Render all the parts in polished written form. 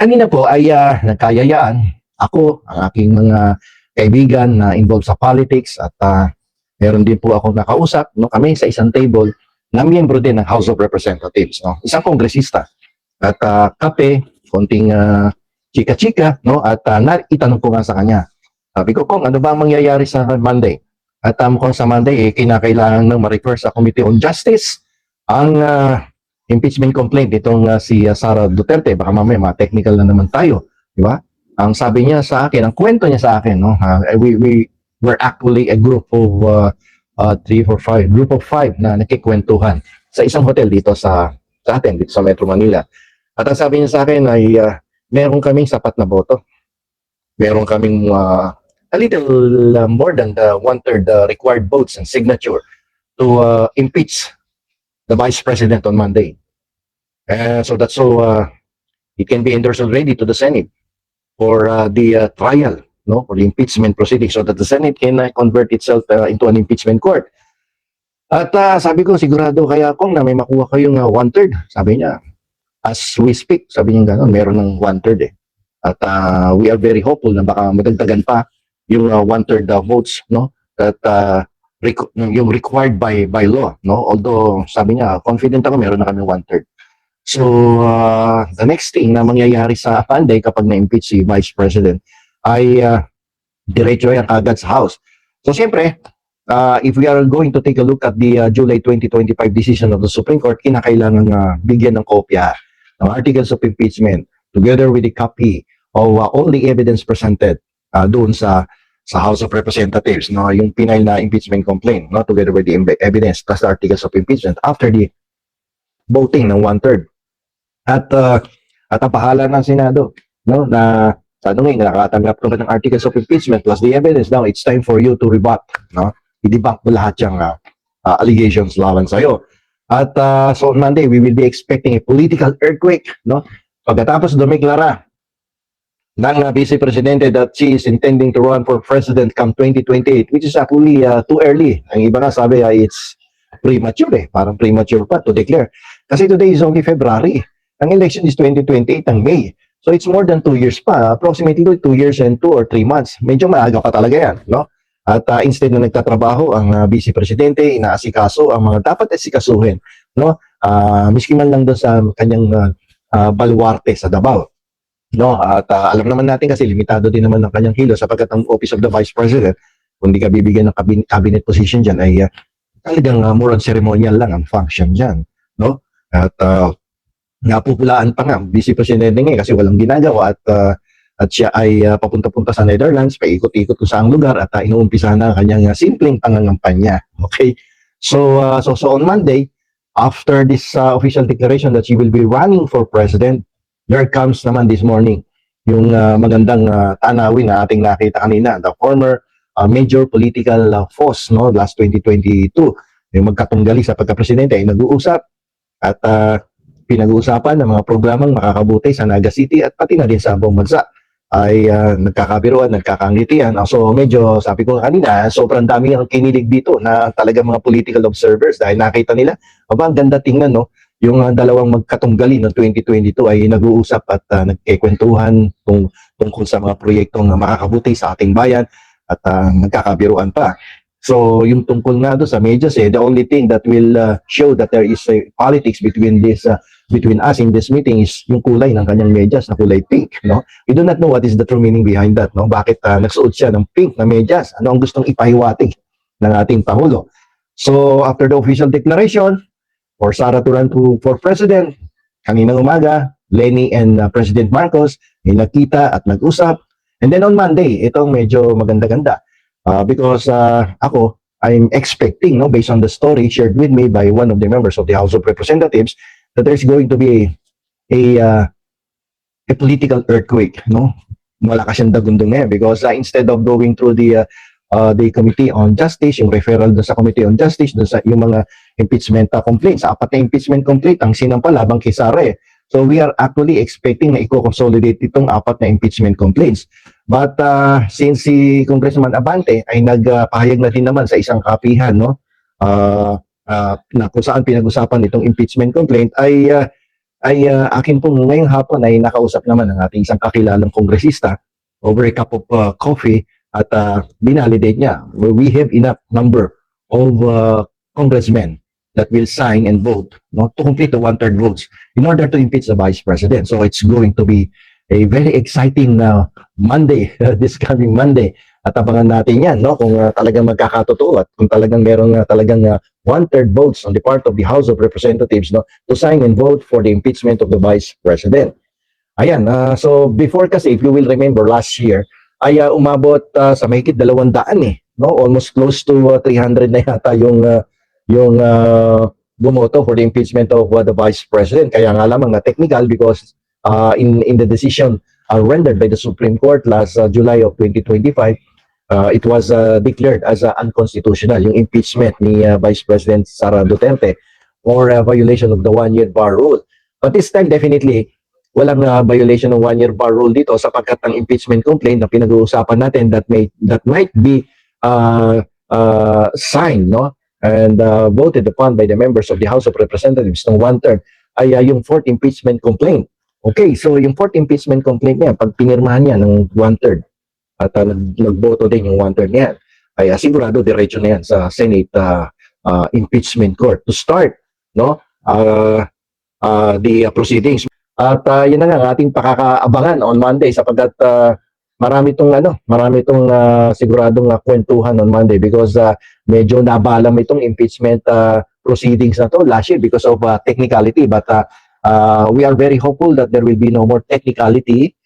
Kanina po ay nagkayayaan ako, ang aking mga kaibigan na involved sa politics at meron din po ako nakausap, no, kami sa isang table na miyembro din ng House of Representatives, no, isang kongresista. At kape, konting chika-chika, no, at itanong ko nga sa kanya. Sabi ko, kung ano ba ang mangyayari sa Monday? At mukhang sa Monday, kinakailangan ng ma-refer sa Committee on Justice ang impeachment complaint itong si Sara Duterte. Baka mamaya ma-technical na naman tayo, di ba? Ang sabi niya sa akin, ang kwento niya sa akin, no, we were actually a group of 3, 4, 5, group of 5 na nakikwentuhan sa isang hotel dito sa atin, dito sa Metro Manila. At ang sabi niya sa akin ay meron kaming sapat na boto. Meron kaming a little more than the 1/3 required votes and signature to impeach the Vice President on Monday. So that's it can be endorsed already to the Senate for the trial, no, for the impeachment proceedings, so that the Senate can convert itself into an impeachment court. At sabi ko, sigurado kaya kung na may makuha kayong 1/3. Sabi niya, as we speak, sabi niya gano'n, meron ng 1/3 eh. At we are very hopeful na baka madagdagan pa yung 1/3 votes, no, that yung required by law, no, although sabi niya, confident ako meron na kami 1/3. So the next thing na mangyayari sa Monday kapag na-impeach si Vice President ay diretso yan agad sa House. So siyempre, if we are going to take a look at the July 2025 decision of the Supreme Court, kinakailangan bigyan ng kopya ng articles of impeachment together with the copy of all the evidence presented doon sa House of Representatives, no, yung pinile na impeachment complaint, no, together with the evidence plus the articles of impeachment after the voting ng 1/3. At ang pahala ng Senado, no, na sa ngayon nakatanggap ka ng articles of impeachment plus the evidence. Now it's time for you to rebut, no, i-debunk mo lahat yung allegations laban sa'yo. At so on Monday we will be expecting a political earthquake, no, pagkatapos dumeklara ng Vice Presidente that she is intending to run for president come 2028, which is actually too early. Ang iba nga sabi it's premature eh, parang premature pa to declare. Kasi today is only February. Ang election is 2028 ng May. So it's more than 2 years pa, approximately 2 years and 2 or 3 months. Medyo maaga pa talaga yan, no? At instead na nagtatrabaho ang Vice Presidente, inaasikaso ang mga dapat asikasuhin, no? Miski man lang doon sa kanyang baluarte sa Davao. No, at alam naman natin kasi limitado din naman ang kanyang kilos sapagkat ang Office of the Vice President, kung di ka bibigyan ng cabinet position dyan, ay talagang more on ceremonial lang ang function dyan. No? At napupulaan pa nga, Vice President ngayon kasi walang ginagawa at siya ay papunta-punta sa Netherlands, paikot-ikot kung saang lugar at inuumpisa na ang kanyang simpleng pangangampanya. Okay? So on Monday, after this official declaration that she will be running for president, there comes naman this morning yung magandang tanawin na ating nakita kanina, the former major political force, no, last 2022, yung magkatunggali sa pagka-presidente ay nag-uusap at pinag-uusapan ng mga programang makakabuti sa Naga City at pati na din sa buong bansa ay nagkakabiruan, nagkakangitian. So medyo sabi ko kanina, sobrang dami ang kinilig dito na talaga mga political observers dahil nakita nila, ang ganda tingnan, no, yung dalawang magkatunggali ng 2022 ay nag-uusap at nagkikwentuhan tungkol sa mga proyektong makakabuti sa ating bayan at nagkakabiruan pa. So yung tungkol nga doon sa medyas, the only thing that will show that there is a politics between us in this meeting is yung kulay ng kanyang medyas na kulay pink, no? We do not know what is the true meaning behind that, no? Bakit nagsuot siya ng pink na medyas? Ano ang gustong ipahiwatig ng ating Pangulo? So after the official declaration for Sara to run for president, kaninang umaga, Lenny and President Marcos ay nagkita at nag-usap. And then on Monday, itong medyo maganda-ganda. Because I'm expecting, no, based on the story shared with me by one of the members of the House of Representatives, that there's going to be a political earthquake, no? Malakas yung dagundong ngayon because instead of going through the Committee on Justice, yung referral doon sa Committee on Justice, doon sa yung mga impeachment complaints, apat na impeachment complaint ang sinampalabang kay Sara. So we are actually expecting na i-consolidate itong apat na impeachment complaints. But since si Congressman Abante ay nagpahayag na din naman sa isang kapihan, no, na kung saan pinag-usapan itong impeachment complaint ay ay akin pong ngayong hapon ay nakausap naman ang ating isang kakilalang kongresista over a cup of coffee at binalidate niya. We have enough number of congressmen that will sign and vote, no, to complete the one-third votes in order to impeach the Vice President. So it's going to be a very exciting Monday, this coming Monday. At abangan natin yan, no, kung talagang magkakatotoo at kung talagang merong talagang one-third votes on the part of the House of Representatives, no, to sign and vote for the impeachment of the Vice President. Ayan, so before kasi, if you will remember, last year, ay umabot sa mahigit 200 no, almost close to 300 na yata yung bumoto for the impeachment of the Vice President. Kaya nga lamang na technical because in the decision rendered by the Supreme Court last July of 2025, it was declared as unconstitutional yung impeachment ni Vice President Sara Duterte for violation of the one-year bar rule. But this time definitely walang violation ng one-year bar rule dito sapagkat ang impeachment complaint na pinag-uusapan natin that might be signed, no, and voted upon by the members of the House of Representatives ng one-third ay yung fourth impeachment complaint. Okay, so yung fourth impeachment complaint niya, pag pinirmahan niya ng one-third at nagboto din yung one-third niya, ay sigurado diretso na yan sa Senate Impeachment Court to start, no, the proceedings. At yun na nga ang ating pakakaabangan on Monday sapagkat marami itong siguradong kwentuhan on Monday because medyo nabalam itong impeachment proceedings na to last year because of technicality, but we are very hopeful that there will be no more technicality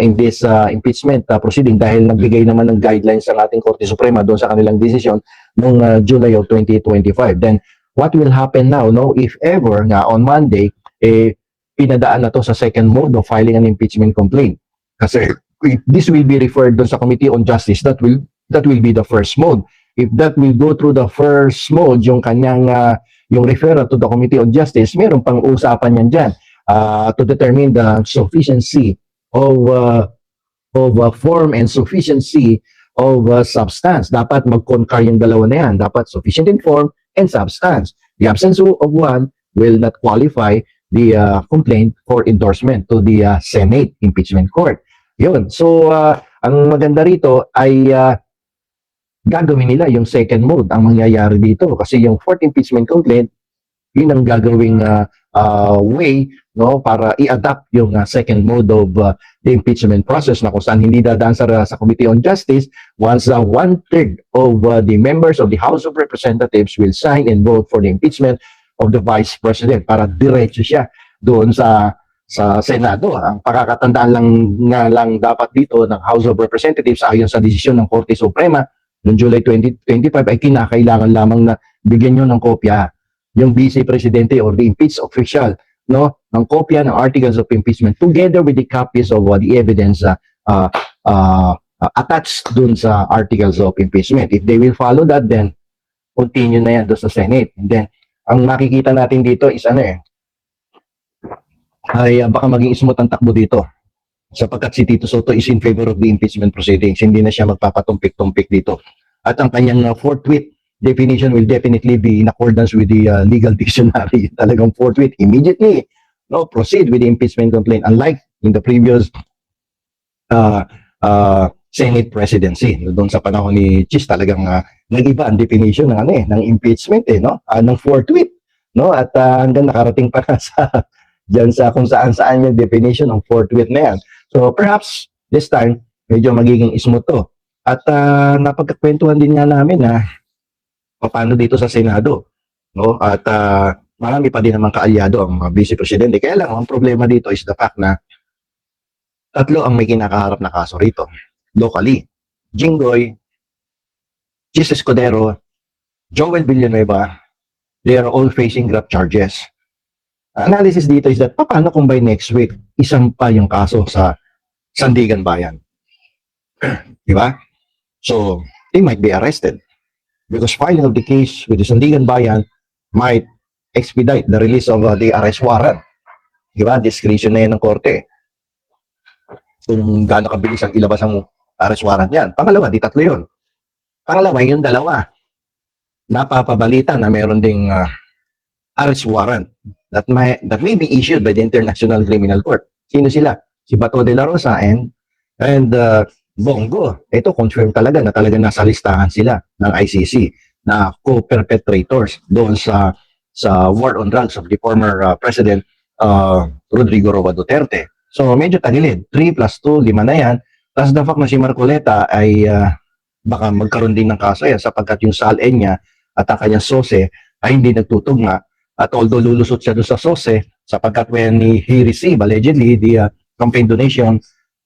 in this impeachment proceeding dahil nagbigay naman ng guidelines ang ating Korte Suprema doon sa kanilang decision noong July of 2025. Then what will happen now, no, if ever nga on Monday pinadaan na to sa second mode of filing an impeachment complaint, kasi if this will be referred doon sa Committee on Justice, that will be the first mode. If that will go through the first mode, yung kanyang yung referral to the Committee on Justice, meron pang usapan yan dyan to determine the sufficiency of form and sufficiency of substance. Dapat mag-concur yung dalawa na yan. Dapat sufficient in form and substance. The absence of one will not qualify the complaint for endorsement to the Senate Impeachment Court. Yun. So, ang maganda rito ay gagawin nila yung second mode ang mangyayari dito. Kasi yung fourth impeachment complaint, yun ang gagawing way, no, para i-adapt yung second mode of the impeachment process na kung saan hindi dadaan sa Committee on Justice once one-third of the members of the House of Representatives will sign and vote for the impeachment of the Vice President para diretso siya doon sa Senado. Ang pakakatandaan lang dapat dito ng House of Representatives ayon sa desisyon ng Korte Suprema noong July 2025 ay kinakailangan lamang na bigyan nyo ng kopya yung Vice Presidente or the impeached official, no, ng kopya ng articles of impeachment together with the copies of the evidence attached dun sa articles of impeachment. If they will follow that, then continue na yan doon sa Senate. And then ang makikita natin dito is ay baka maging smooth ang takbo dito sapagkat si Tito Soto is in favor of the impeachment proceedings. Hindi na siya magpapatumpik-tumpik dito. At ang kanyang forthwith definition will definitely be in accordance with the legal dictionary. Talagang forthwith, immediately, no, proceed with the impeachment complaint. Unlike in the previous Senate presidency. Doon sa panahon ni Chis talagang nag-iba ang definition ng impeachment no? Ng forthwith, no? At hanggang nakarating pa sa diyan sa kung saan-saan yung definition ng forthwith na yan. So perhaps this time medyo magiging smooth to. At napagkakwentuhan din nga namin na paano dito sa Senado, no? At marami pa din naman kaalyado ang Vice Presidente. Kaya lang ang problema dito is the fact na tatlo ang may kinakaharap na kaso rito locally. Jinggoy, Chis Escudero, Joel Villanueva, they are all facing graft charges. Analysis dito is that paano kung by next week isang pa yung kaso sa Sandigan Bayan? Di ba? So, they might be arrested because filing of the case with the Sandigan Bayan might expedite the release of the arrest warrant. Di ba? Discretion na yan ng korte. Kung gaano kabilis ang ilabas ang arrest warrant yan. Pangalawa, di tatlo yun. Pangalawa, yung dalawa. Napapabalita na meron ding arrest warrant that may be issued by the International Criminal Court. Sino sila? Si Bato de la Rosa and Bongo. Ito confirm talaga na talaga nasa listahan sila ng ICC na co-perpetrators doon sa war on drugs of the former President Rodrigo Roa Duterte. So medyo tagilid. 3 plus 2, 5 na yan. Plus the fact na si Marcoleta ay baka magkaroon din ng kaso yan sapagkat yung SALN niya at ang kanyang SOSE ay hindi nagtutugma. At although lulusot siya doon sa SOSE, sapagkat when he received allegedly the campaign donation,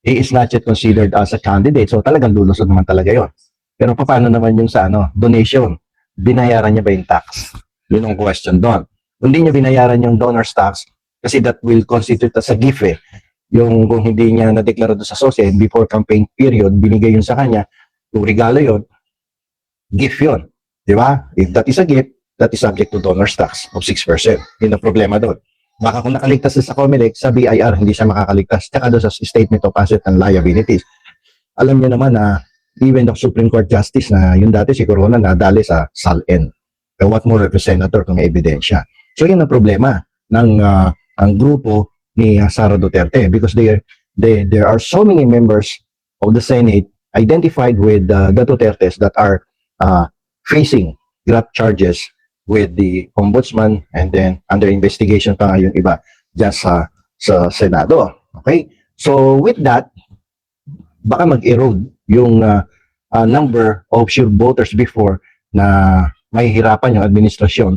he is not yet considered as a candidate. So talagang lulusot naman talaga yon. Pero paano naman yung sa donation? Binayaran niya ba yung tax? Yun ang question doon. Hindi niya binayaran yung donor's tax kasi that will constitute as a gift eh. Yung kung hindi niya na-declare doon sa SOSE before campaign period, binigay yun sa kanya, yung regalo yun, gift yun. Di ba? If that is a gift, that is subject to donor's tax of 6%. Yun ang problema doon. Baka kung nakaligtas sa COMELEC, sa BIR, hindi siya makakaligtas. Tsaka doon sa Statement of Assets and Liabilities. Alam niyo naman na even the Supreme Court Justice na yun dati si Corona nadali sa SALN. But what more if a senator kung may ebidensya? So yun ang problema ng ang grupo ni Sara Duterte because there are so many members of the Senate identified with the Dutertes that are facing graft charges with the ombudsman and then under investigation pa nga yung iba dyan sa Senado. Okay? So with that, baka mag-erode yung number of sure voters before na mahihirapan yung administrasyon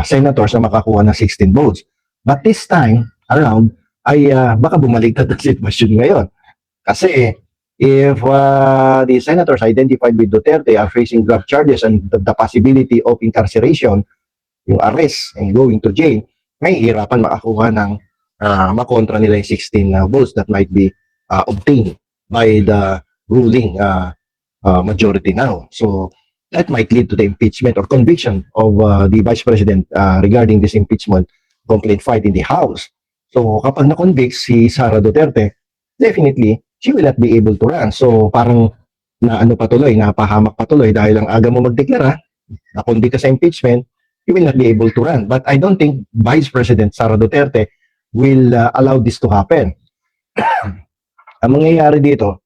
senators na makakuha ng 16 votes. But this time around ay baka bumaliktad ang sitwasyon ngayon. Kasi if the senators identified with Duterte are facing graft charges and the possibility of incarceration, yung arrest and going to jail, may hirapan makakuha ng makontra nila yung 16 votes that might be obtained by the ruling majority now. So that might lead to the impeachment or conviction of the Vice President regarding this impeachment complaint filed in the House. So kapag na-convict si Sara Duterte, definitely she will not be able to run. So parang napahamak patuloy dahil ang aga mo magdeklara, na-convict ka sa impeachment, you will not be able to run. But I don't think Vice President Sara Duterte will allow this to happen. Ang mangyayari dito,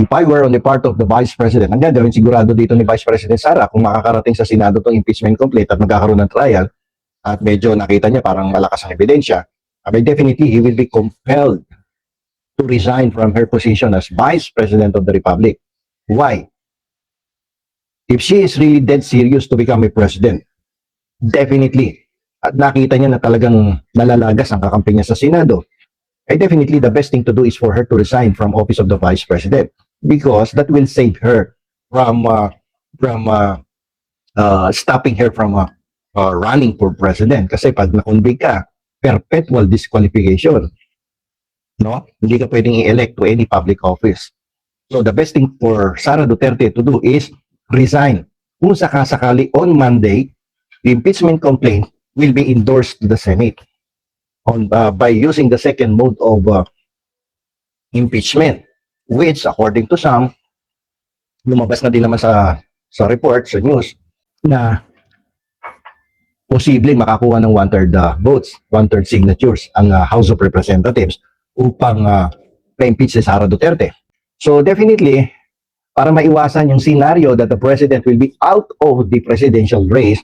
if I were on the part of the Vice President, ang gagawin sigurado dito ni Vice President Sara kung makakarating sa Senado itong impeachment complete at magkakaroon ng trial at medyo nakita niya parang malakas ang ebidensya, definitely he will be compelled to resign from her position as Vice President of the Republic. Why? If she is really dead serious to become a president, definitely, at nakita niya na talagang nalalagas ang kakampi niya sa Senado, definitely the best thing to do is for her to resign from office of the Vice President because that will save her from stopping her from running for president. Kasi pag na-convict ka, perpetual disqualification. No? Hindi ka pwedeng i-elect to any public office. So the best thing for Sara Duterte to do is resign. Kung sakasakali on Monday, the impeachment complaint will be endorsed to the Senate by using the second mode of impeachment, which according to some, lumabas na din naman sa report, sa news, na posibleng makakuha ng one-third votes, one-third signatures ang House of Representatives upang ma-impeach si Sara Duterte. So definitely, para maiwasan yung scenario that the President will be out of the presidential race,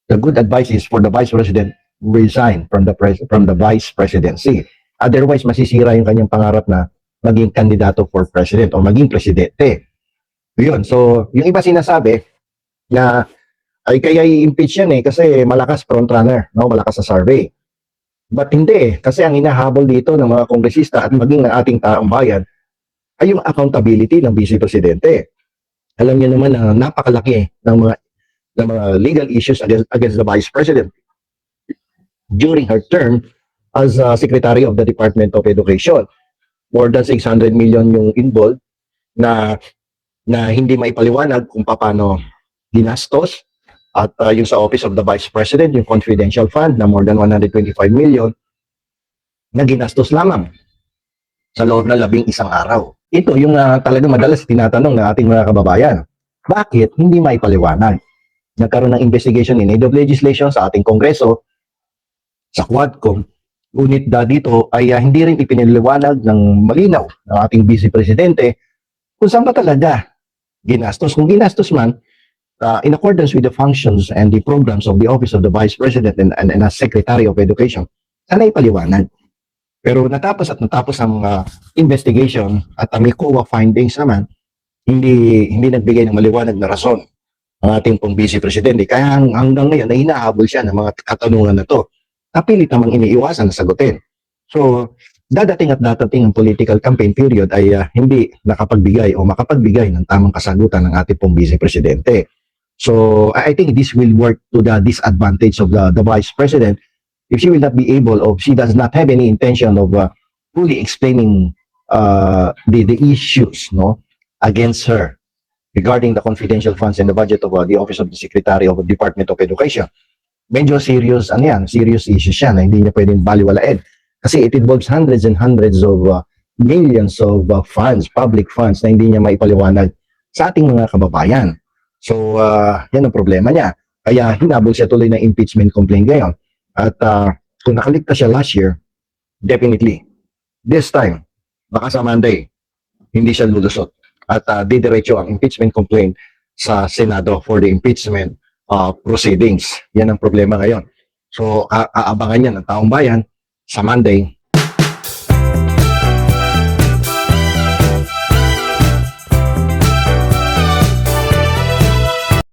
the good advice is for the Vice President resign from the Vice Presidency. Otherwise, masisira yung kanyang pangarap na maging kandidato for President o maging presidente. Yun. So, yung iba sinasabi na ay kaya i-impeach yan kasi malakas frontrunner, no? Malakas sa survey. But hindi kasi ang hinahabol dito ng mga kongresista at maging ng ating taong bayan ay yung accountability ng Vice Presidente. Alam niyo naman na napakalaki ng mga legal issues against the Vice President during her term as Secretary of the Department of Education. More than 600 million yung involved na hindi maipaliwanag kung paano ginastos. At yung sa Office of the Vice President, yung confidential fund na more than 125 million na ginastos lamang sa loob ng 11 araw. Ito yung talagang madalas tinatanong ng ating mga kababayan. Bakit hindi maipaliwanag? nagkaroon ng investigation in aid of legislation sa ating Kongreso, sa Quadcom. Ngunit dito ay hindi rin ipiniliwanag ng malinaw ng ating Vice Presidente kung saan ba talaga ginastos. Kung ginastos man, in accordance with the functions and the programs of the Office of the Vice President and as Secretary of Education, sana ipaliwanag. Pero natapos ang investigation at may COA findings naman, hindi nagbigay ng maliwanag na rason ang ating pong Vice Presidente. Kaya hanggang ngayon ay hinahabol siya ng mga katanungan na to. Napilit namang iniiwasan na sagutin. So, dadating ang political campaign period ay hindi nakapagbigay o makapagbigay ng tamang kasagutan ng ating pong Vice Presidente. So, I think this will work to the disadvantage of the Vice President if she will not be able or she does not have any intention of fully explaining the issues against her regarding the confidential funds and the budget of the Office of the Secretary of the Department of Education. Medyo serious, serious issues yan na hindi niya pwedeng baliwalain. Kasi it involves hundreds and hundreds of millions of funds, public funds na hindi niya maipaliwanag sa ating mga kababayan. So, yan ang problema niya. Kaya hinabol siya tuloy ng impeachment complaint ngayon. At kung nakaligtas siya last year, definitely, this time, baka sa Monday, hindi siya lulusot. At didiretso ang impeachment complaint sa Senado for the impeachment proceedings. Yan ang problema ngayon. So, aabangan yan ng taong bayan sa Monday